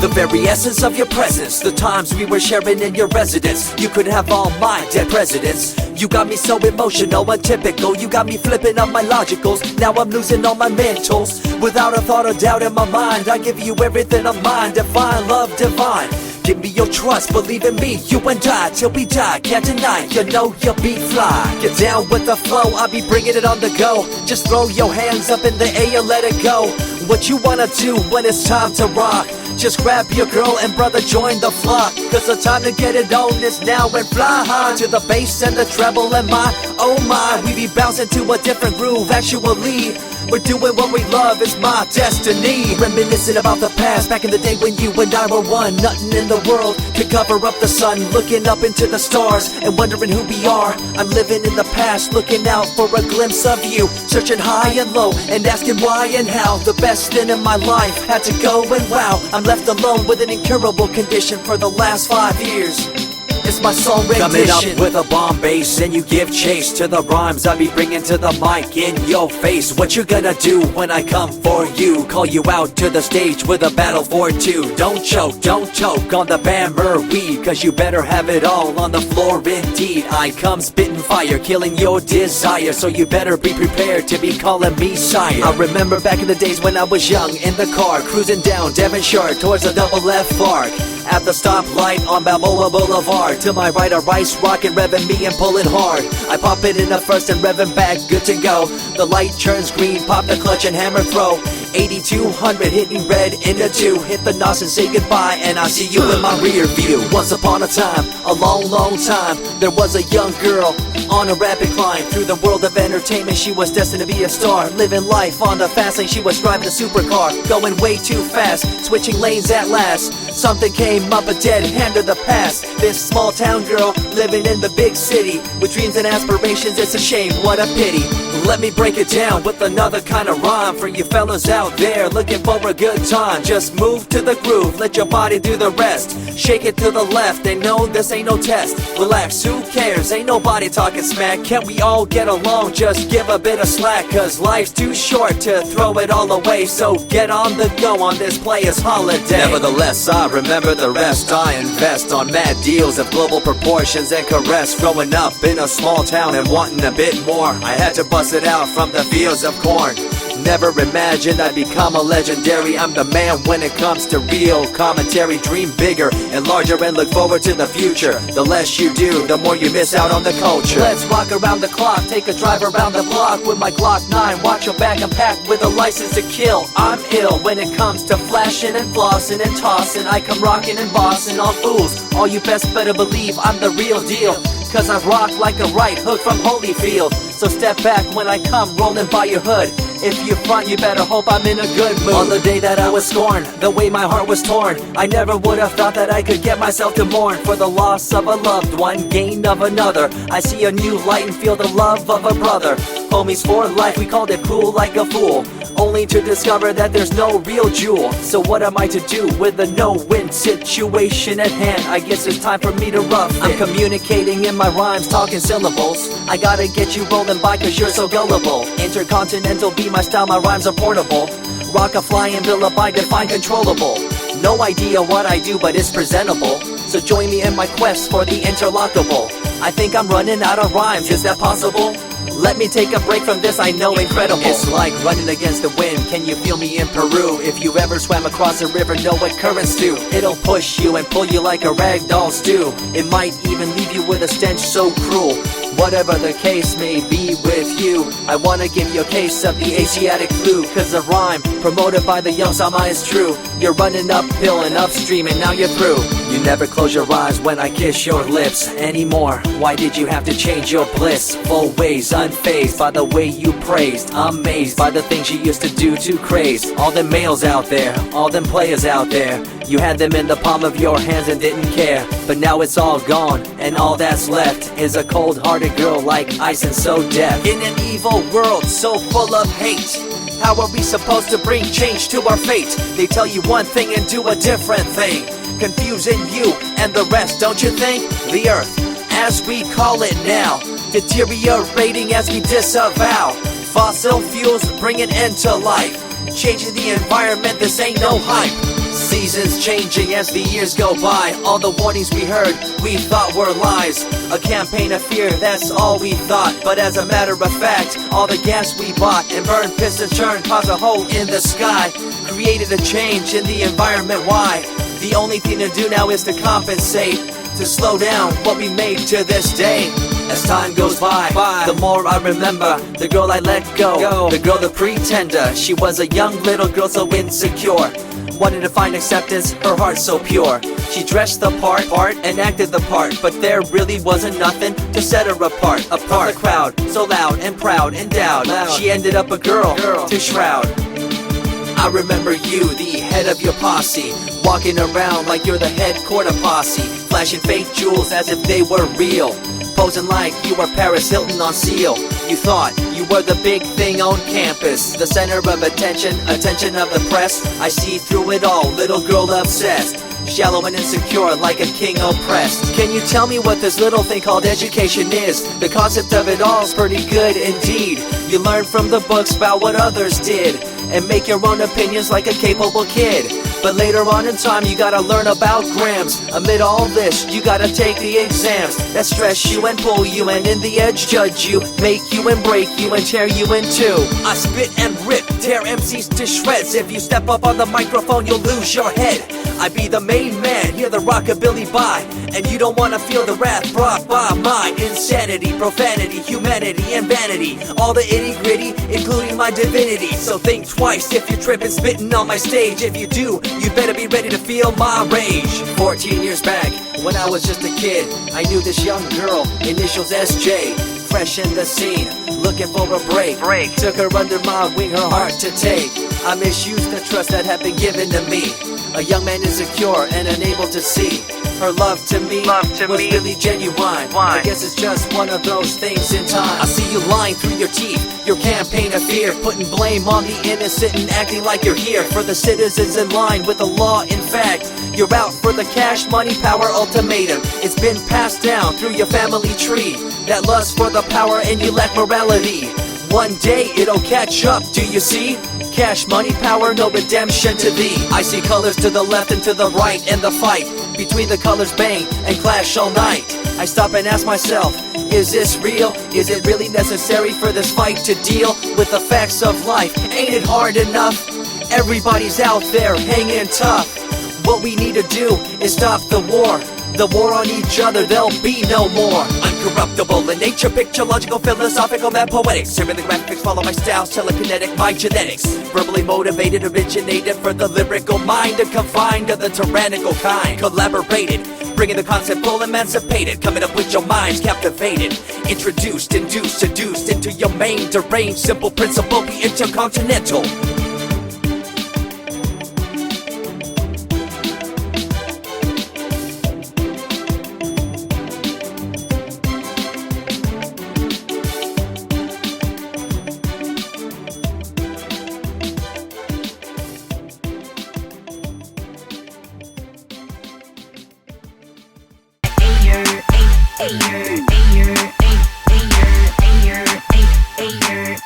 The very essence of your presence, the times we were sharing in your residence. You could have all my dead presidents. You got me so emotional, untypical. You got me flipping up my logicals. Now I'm losing all my mentals. Without a thought or doubt in my mind, I give you everything of mine. Divine love, divine. Give me your trust, believe in me, you and I, till we die, can't deny, you know you'll be fly. Get down with the flow, I'll be bringing it on the go. Just throw your hands up in the air, let it go. What you wanna do when it's time to rock? Just grab your girl and brother, join the flock. Cause the time to get it on is now and fly high. To the bass and the treble and my, oh my. We be bouncing to a different groove, actually. We're doing what we love, it's my destiny. Reminiscing about the past, back in the day when you and I were one. Nothing in the world could cover up the sun. Looking up into the stars and wondering who we are. I'm living in the past, looking out for a glimpse of you. Searching high and low and asking why and how. The best thing in my life had to go and wow. I'm left alone with an incurable condition for the last 5 years. It's my song rendition. Coming up with a bomb bass and you give chase to the rhymes I be bringing to the mic in your face. What you gonna do when I come for you? Call you out to the stage with a battle for two. Don't choke on the bammer weed, cause you better have it all on the floor indeed. I come spitting fire, killing your desire, so you better be prepared to be calling me sire. I remember back in the days when I was young, in the car, cruising down Devonshire towards the double F arc. At the stoplight on Balboa Boulevard, to my right a rice rocket revving me and pulling hard. I pop it in the first and revving back, good to go. The light turns green, pop the clutch and hammer throw. 8200 hitting red in the 2. Hit the NOS and say goodbye, and I see you in my rear view. Once upon a time, a long time, there was a young girl on a rapid climb through the world of entertainment. She was destined to be a star, living life on the fast lane. She was driving a supercar, going way too fast, switching lanes at last. Something came up, a dead hand of the past. This small town girl living in the big city with dreams and aspirations. It's a shame, what a pity. Let me break it down with another kind of rhyme for you fellas out there looking for a good time. Just move to the groove, let your body do the rest. Shake it to the left, they know this ain't no test. Relax, who cares, ain't nobody talking smack. Can't we all get along, just give a bit of slack. Cause life's too short to throw it all away, so get on the go on this player's holiday. Nevertheless, I remember the rest. I invest on mad deals of global proportions and caress. Growing up in a small town and wanting a bit more, I had to bust it out from the fields of corn. Never imagined I'd become a legendary. I'm the man when it comes to real commentary. Dream bigger and larger and look forward to the future. The less you do, the more you miss out on the culture. Let's rock around the clock, take a drive around the block with my Glock 9. Watch your back, I'm packed with a license to kill. I'm ill when it comes to flashing and flossing and tossing. I come rocking and bossing on fools. All you best better believe I'm the real deal, cause I rock like a right hook from Holyfield. So step back when I come rolling by your hood. If you front, you better hope I'm in a good mood. On the day that I was scorned, the way my heart was torn, I never would have thought that I could get myself to mourn for the loss of a loved one, gain of another. I see a new light and feel the love of a brother. Homies for life, we called it cool like a fool, only to discover that there's no real jewel. So what am I to do with a no-win situation at hand? I guess it's time for me to rough it. I'm communicating in my rhymes, talking syllables. I gotta get you rolling by cause you're so gullible. Intercontinental be my style, my rhymes are portable. Rock a flying villa by define controllable. No idea what I do, but it's presentable. So join me in my quest for the interlockable. I think I'm running out of rhymes, is that possible? Let me take a break from this, I know incredible. It's like running against the wind, can you feel me in Peru? If you ever swam across a river, know what currents do. It'll push you and pull you like a ragdoll stew. It might even leave you with a stench so cruel. Whatever the case may be with you, I wanna give you a case of the Asiatic flu. Cause the rhyme promoted by the young Sama is true. You're running uphill and upstream and now you're through. You never close your eyes when I kiss your lips anymore. Why did you have to change your bliss? Full ways, unfazed by the way you praised. Amazed by the things you used to do to craze. All them males out there, all them players out there, you had them in the palm of your hands and didn't care. But now it's all gone, and all that's left is a cold-hearted girl like ice and so deaf. In an evil world so full of hate, how are we supposed to bring change to our fate? They tell you one thing and do a different thing, confusing you and the rest, don't you think? The earth, as we call it now, deteriorating as we disavow. Fossil fuels bring an end to life, changing the environment, this ain't no hype. Seasons changing as the years go by. All the warnings we heard, we thought were lies. A campaign of fear, that's all we thought. But as a matter of fact, all the gas we bought and burned, pissed and churned caused a hole in the sky. Created a change in the environment, why? The only thing to do now is to compensate, to slow down what we made to this day. As time goes by, the more I remember the girl I let go, the girl, the pretender. She was a young little girl so insecure, wanted to find acceptance, her heart so pure. She dressed the part and acted the part, but there really wasn't nothing to set her apart from the crowd, so loud and proud, endowed. She ended up a girl to shroud. I remember you, the head of your posse, walking around like you're the head quarter posse, flashing fake jewels as if they were real, posing like you were Paris Hilton on seal. You thought you were the big thing on campus, the center of attention of the press. I see through it all, little girl obsessed, shallow and insecure like a king oppressed. Can you tell me what this little thing called education is? The concept of it all's pretty good indeed. You learn from the books about what others did and make your own opinions like a capable kid. But later on in time you gotta learn about grams. Amid all this you gotta take the exams that stress you and pull you, and in the edge judge you, make you and break you and tear you in two. I spit and rip, tear MCs to shreds. If you step up on the microphone you'll lose your head. I be the main man, hear the rockabilly by, and you don't wanna feel the wrath brought by my insanity, profanity, humanity, and vanity. All the itty gritty, including my divinity. So think twice if you're tripping, spitting on my stage. If you do, you better be ready to feel my rage. 14 years back, when I was just a kid, I knew this young girl, initials SJ, fresh in the scene, looking for a break. Took her under my wing, her heart to take. I misused the trust that had been given to me. A young man insecure and unable to see her love to me was really genuine. I guess it's just one of those things in time. I see you lying through your teeth, your campaign of fear, putting blame on the innocent and acting like you're here for the citizens in line with the law. In fact, you're out for the cash, money, power ultimatum. It's been passed down through your family tree, that lust for the power and you lack morality. One day it'll catch up, do you see? Cash, money, power, no redemption to thee. I see colors to the left and to the right, and the fight between the colors bang and clash all night. I stop and ask myself, is this real? Is it really necessary for this fight to deal with the facts of life? Ain't it hard enough? Everybody's out there hanging tough. What we need to do is stop the war on each other, there'll be no more. Uncorruptible in nature, picture, logical, philosophical, mad poetic. Serving the graphics, follow my style, telekinetic, my genetics. Verbally motivated, originated for the lyrical mind, and confined to the tyrannical kind. Collaborated, bringing the concept full emancipated, coming up with your minds captivated. Introduced, induced, seduced into your main deranged, simple principle, be intercontinental. Ayer, ayer, ayer, ayer, ayer, ayer, ayer,